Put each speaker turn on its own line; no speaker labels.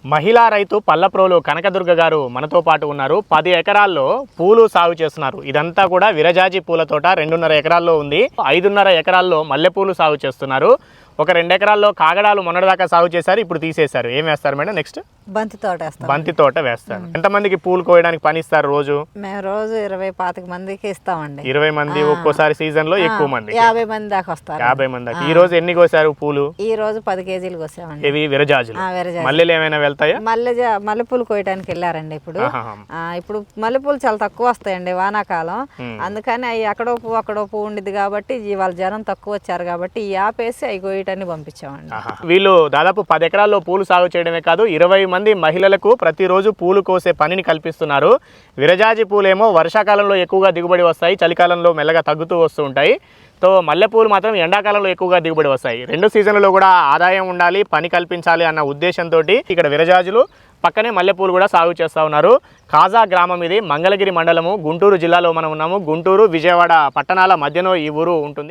మహిళా రైతు పల్లప్రోలు కనకదుర్గ గారు మనతో పాటు ఉన్నారు. 10 ఎకరాల్లో పూలు సాగు చేస్తున్నారు. ఇదంతా కూడా విరజాజి పూల తోట 2.5 ఎకరాల్లో ఉంది. 5.5 ఎకరాల్లో మల్లెపూలు సాగు చేస్తున్నారు. ఒక 2 ఎకరాల్లో కాగడాలు మొన్నటిదాకా సాగు చేశారు, ఇప్పుడు తీసేశారు. ఏం వేస్తారు మేడం నెక్స్ట్?
బంతి తోట వేస్తాం.
బంతి తోట వేస్తారు. ఎంతమందికి పూలు కోయడానికి పని ఇస్తారు రోజు?
మేము రోజు 20-25 మందికి ఇస్తామండి.
20 మంది, ఒక్కోసారి సీజన్ లో ఎక్కువ మంది,
50 మంది దాకా వస్తారు.
50 మంది దాకా. ఈ రోజు ఎన్ని కోసారు పూలు?
ఈ రోజు 10 కేజీలు కోసామండి.
ఇవి విరజాజులు.
విరజాజి.
మల్లెలు ఏమైనా వెళ్తాయా?
మల్లెపూలు కోయడానికి వెళ్ళారండి. ఇప్పుడు మల్లెపూలు చాలా తక్కువ వస్తాయండి వానాకాలం. అందుకని అవి అక్కడో పువ్వు ఉండిద్ది కాబట్టి ఇవాళ జనం తక్కువ వచ్చారు కాబట్టి ఈ ఆపేసి అవి కోయటాన్ని పంపించామండి.
వీళ్ళు దాదాపు 10 ఎకరాల్లో పూలు సాగు చేయడమే కాదు, 20 మంది మహిళలకు ప్రతిరోజు పూలు కోసే పనిని కల్పిస్తున్నారు. విరజాజి పూలేమో వర్షాకాలంలో ఎక్కువగా దిగుబడి వస్తాయి, చలికాలంలో మెల్లగా తగ్గుతూ వస్తూ ఉంటాయి. తో మల్లెపూలు మాత్రం ఎండాకాలంలో ఎక్కువగా దిగుబడి వస్తాయి. 2 సీజన్లలో కూడా ఆదాయం ఉండాలి, పని కల్పించాలి అన్న ఉద్దేశంతో ఇక్కడ విరజాజులు పక్కనే మల్లెపూలు కూడా సాగు చేస్తూ ఉన్నారు. కాజా గ్రామం ఇది, మంగళగిరి మండలము, గుంటూరు జిల్లాలో మనం ఉన్నాము. గుంటూరు విజయవాడ పట్టణాల మధ్యలో ఈ ఊరు ఉంటుంది.